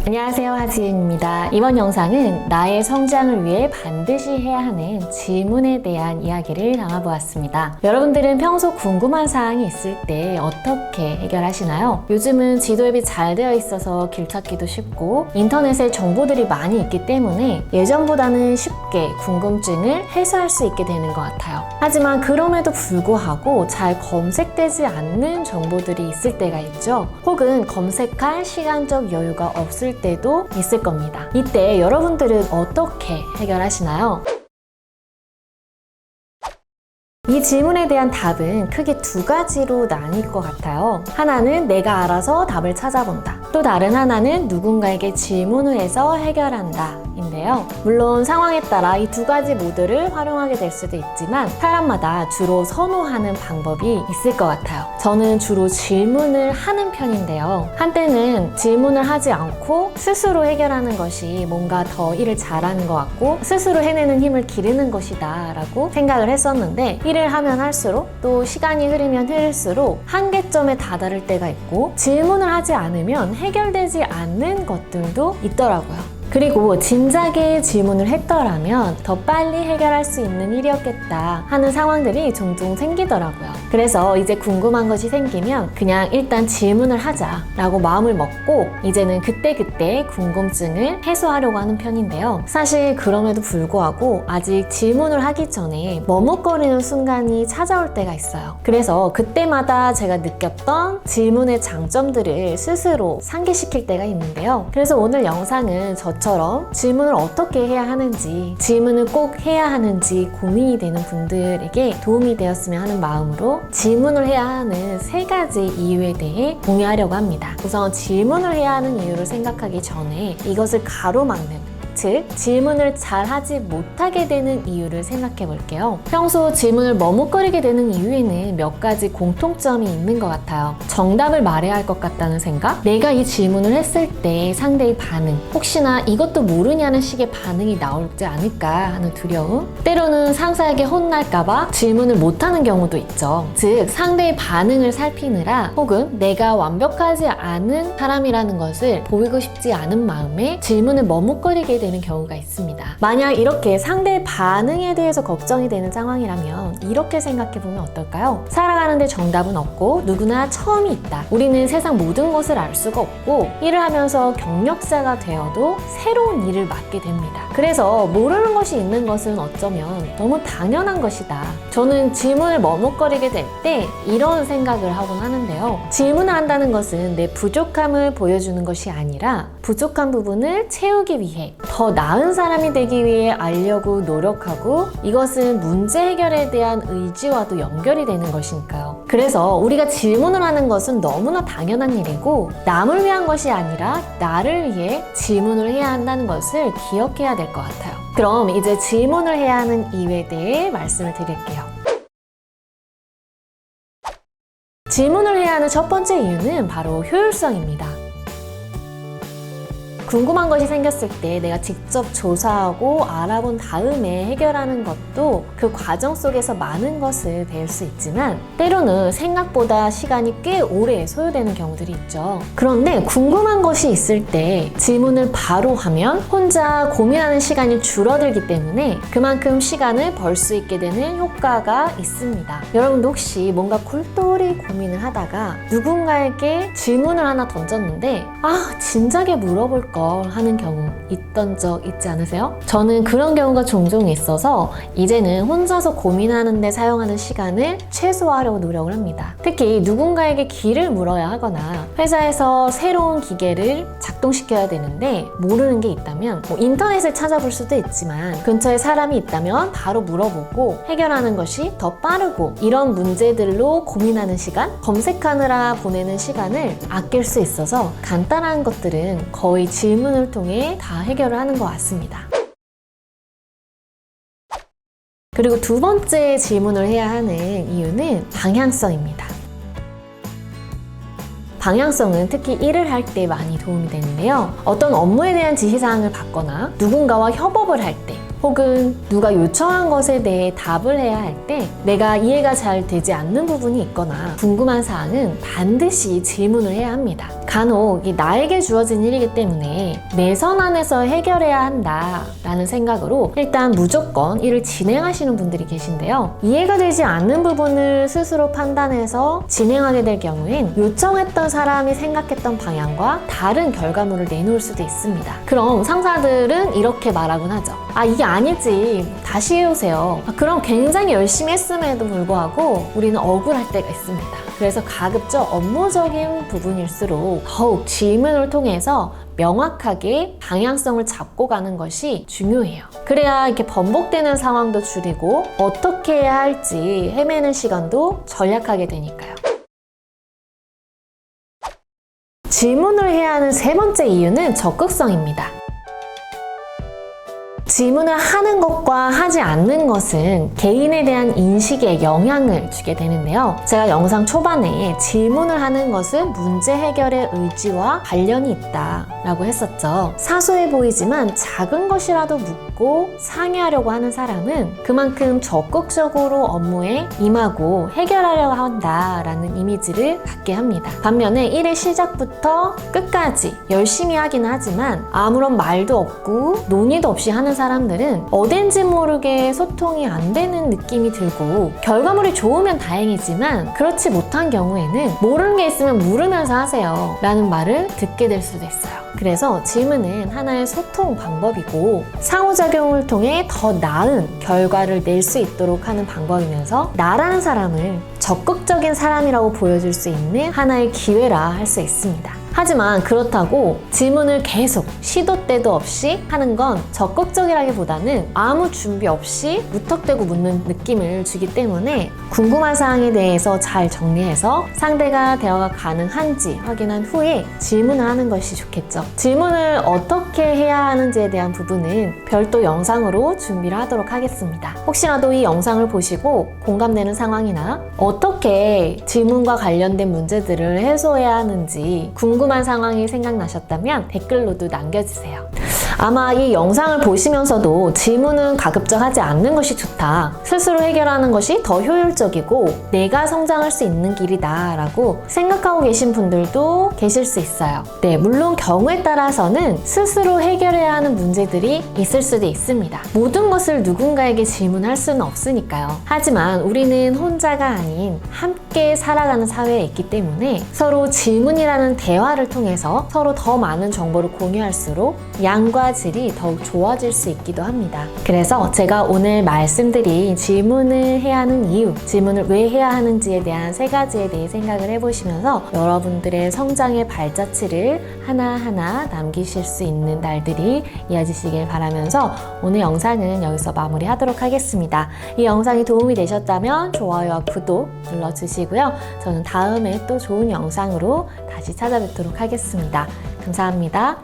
안녕하세요, 하지은입니다. 이번 영상은 나의 성장을 위해 반드시 해야 하는 질문에 대한 이야기를 담아보았습니다. 여러분들은 평소 궁금한 사항이 있을 때 어떻게 해결하시나요? 요즘은 지도 앱이 잘 되어 있어서 길 찾기도 쉽고 인터넷에 정보들이 많이 있기 때문에 예전보다는 쉽게 궁금증을 해소할 수 있게 되는 것 같아요. 하지만 그럼에도 불구하고 잘 검색되지 않는 정보들이 있을 때가 있죠. 혹은 검색할 시간적 여유가 없을 때도 있을 겁니다. 이때 여러분들은 어떻게 해결하시나요? 이 질문에 대한 답은 크게 두 가지로 나뉠 것 같아요. 하나는 내가 알아서 답을 찾아본다. 또 다른 하나는 누군가에게 질문을 해서 해결한다 인데요. 물론 상황에 따라 이 두 가지 모두를 활용하게 될 수도 있지만 사람마다 주로 선호하는 방법이 있을 것 같아요. 저는 주로 질문을 하는 편인데요. 한때는 질문을 하지 않고 스스로 해결하는 것이 뭔가 더 일을 잘하는 것 같고 스스로 해내는 힘을 기르는 것이다 라고 생각을 했었는데 일을 하면 할수록 또 시간이 흐르면 흐를수록 한계점에 다다를 때가 있고 질문을 하지 않으면 해결되지 않는 것들도 있더라고요. 그리고 진작에 질문을 했더라면 더 빨리 해결할 수 있는 일이었겠다 하는 상황들이 종종 생기더라고요. 그래서 이제 궁금한 것이 생기면 그냥 일단 질문을 하자라고 마음을 먹고 이제는 그때그때 궁금증을 해소하려고 하는 편인데요. 사실 그럼에도 불구하고 아직 질문을 하기 전에 머뭇거리는 순간이 찾아올 때가 있어요. 그래서 그때마다 제가 느꼈던 질문의 장점들을 스스로 상기시킬 때가 있는데요. 그래서 오늘 영상은 저처럼 질문을 어떻게 해야 하는지, 질문을 꼭 해야 하는지 고민이 되는 분들에게 도움이 되었으면 하는 마음으로 질문을 해야 하는 3가지 이유에 대해 공유하려고 합니다. 우선 질문을 해야 하는 이유를 생각하기 전에 이것을 가로막는, 즉 질문을 잘 하지 못하게 되는 이유를 생각해 볼게요. 평소 질문을 머뭇거리게 되는 이유에는 몇 가지 공통점이 있는 것 같아요. 정답을 말해야 할 것 같다는 생각, 내가 이 질문을 했을 때 상대의 반응, 혹시나 이것도 모르냐는 식의 반응이 나오지 않을까 하는 두려움, 때로는 상사에게 혼날까봐 질문을 못하는 경우도 있죠. 즉 상대의 반응을 살피느라 혹은 내가 완벽하지 않은 사람이라는 것을 보이고 싶지 않은 마음에 질문을 머뭇거리게 되는 경우가 있습니다. 만약 이렇게 상대의 반응에 대해서 걱정이 되는 상황이라면 이렇게 생각해보면 어떨까요? 살아가는데 정답은 없고 누구나 처음이 있다. 우리는 세상 모든 것을 알 수가 없고 일을 하면서 경력자가 되어도 새로운 일을 맡게 됩니다. 그래서 모르는 것이 있는 것은 어쩌면 너무 당연한 것이다. 저는 질문을 머뭇거리게 될 때 이런 생각을 하곤 하는데요. 질문을 한다는 것은 내 부족함을 보여주는 것이 아니라 부족한 부분을 채우기 위해 더 나은 사람이 되기 위해 알려고 노력하고 이것은 문제 해결에 대한 의지와도 연결이 되는 것이니까요. 그래서 우리가 질문을 하는 것은 너무나 당연한 일이고 남을 위한 것이 아니라 나를 위해 질문을 해야 한다는 것을 기억해야 될 것 같아요. 그럼 이제 질문을 해야 하는 이유에 대해 말씀을 드릴게요. 질문을 해야 하는 첫 번째 이유는 바로 효율성입니다. 궁금한 것이 생겼을 때 내가 직접 조사하고 알아본 다음에 해결하는 것도 그 과정 속에서 많은 것을 배울 수 있지만 때로는 생각보다 시간이 꽤 오래 소요되는 경우들이 있죠. 그런데 궁금한 것이 있을 때 질문을 바로 하면 혼자 고민하는 시간이 줄어들기 때문에 그만큼 시간을 벌 수 있게 되는 효과가 있습니다. 여러분도 혹시 뭔가 골똘히 고민을 하다가 누군가에게 질문을 하나 던졌는데 진작에 물어볼 걸 하는 경우 있던 적 있지 않으세요? 저는 그런 경우가 종종 있어서 이제는 혼자서 고민하는데 사용하는 시간을 최소화하려고 노력을 합니다. 특히 누군가에게 길을 물어야 하거나 회사에서 새로운 기계를 작동시켜야 되는데 모르는 게 있다면 인터넷을 찾아볼 수도 있지만 근처에 사람이 있다면 바로 물어보고 해결하는 것이 더 빠르고 이런 문제들로 고민하는 시간, 검색하느라 보내는 시간을 아낄 수 있어서 간단한 것들은 거의 질문을 통해 다 해결을 하는 것 같습니다. 그리고 두 번째 질문을 해야 하는 이유는 방향성입니다. 방향성은 특히 일을 할 때 많이 도움이 되는데요. 어떤 업무에 대한 지시사항을 받거나 누군가와 협업을 할 때 혹은 누가 요청한 것에 대해 답을 해야 할 때 내가 이해가 잘 되지 않는 부분이 있거나 궁금한 사항은 반드시 질문을 해야 합니다. 간혹 나에게 주어진 일이기 때문에 내 선 안에서 해결해야 한다라는 생각으로 일단 무조건 일을 진행하시는 분들이 계신데요. 이해가 되지 않는 부분을 스스로 판단해서 진행하게 될 경우엔 요청했던 사람이 생각했던 방향과 다른 결과물을 내놓을 수도 있습니다. 그럼 상사들은 이렇게 말하곤 하죠. 이게 아니지, 다시 해오세요. 그럼 굉장히 열심히 했음에도 불구하고 우리는 억울할 때가 있습니다. 그래서 가급적 업무적인 부분일수록 더욱 질문을 통해서 명확하게 방향성을 잡고 가는 것이 중요해요. 그래야 이렇게 번복되는 상황도 줄이고 어떻게 해야 할지 헤매는 시간도 절약하게 되니까요. 질문을 해야 하는 세 번째 이유는 적극성입니다. 질문을 하는 것과 하지 않는 것은 개인에 대한 인식에 영향을 주게 되는데요. 제가 영상 초반에 질문을 하는 것은 문제 해결의 의지와 관련이 있다라고 했었죠. 사소해 보이지만 작은 것이라도 묻고 상의하려고 하는 사람은 그만큼 적극적으로 업무에 임하고 해결하려고 한다라는 이미지를 갖게 합니다. 반면에 일의 시작부터 끝까지 열심히 하긴 하지만 아무런 말도 없고 논의도 없이 하는 사람들은 어딘지 모르게 소통이 안 되는 느낌이 들고 결과물이 좋으면 다행이지만 그렇지 못한 경우에는 모르는 게 있으면 물으면서 하세요 라는 말을 듣게 될 수도 있어요. 그래서 질문은 하나의 소통 방법이고 상호작용을 통해 더 나은 결과를 낼 수 있도록 하는 방법이면서 나라는 사람을 적극적인 사람이라고 보여줄 수 있는 하나의 기회라 할 수 있습니다. 하지만 그렇다고 질문을 계속 시도 때도 없이 하는 건 적극적이라기보다는 아무 준비 없이 무턱대고 묻는 느낌을 주기 때문에 궁금한 사항에 대해서 잘 정리해서 상대가 대화가 가능한지 확인한 후에 질문을 하는 것이 좋겠죠. 질문을 어떻게 해야 하는지에 대한 부분은 별도 영상으로 준비를 하도록 하겠습니다. 혹시라도 이 영상을 보시고 공감되는 상황이나 어떻게 질문과 관련된 문제들을 해소해야 하는지 궁금한 상황이 생각나셨다면 댓글로도 남겨주세요. 아마 이 영상을 보시면서도 질문은 가급적 하지 않는 것이 좋다. 스스로 해결하는 것이 더 효율적이고 내가 성장할 수 있는 길이다 라고 생각하고 계신 분들도 계실 수 있어요. 네, 물론 경우에 따라서는 스스로 해결해야 하는 문제들이 있을 수도 있습니다. 모든 것을 누군가에게 질문할 수는 없으니까요. 하지만 우리는 혼자가 아닌 함께 살아가는 사회에 있기 때문에 서로 질문이라는 대화를 통해서 서로 더 많은 정보를 공유할수록 양과 질이 더욱 좋아질 수 있기도 합니다. 그래서 제가 오늘 말씀드린 질문을 해야 하는 이유, 질문을 왜 해야 하는지에 대한 세 가지에 대해 생각을 해보시면서 여러분들의 성장의 발자취를 하나하나 남기실 수 있는 날들이 이어지시길 바라면서 오늘 영상은 여기서 마무리하도록 하겠습니다. 이 영상이 도움이 되셨다면 좋아요와 구독 눌러주시고요. 저는 다음에 또 좋은 영상으로 다시 찾아뵙도록 하겠습니다. 감사합니다.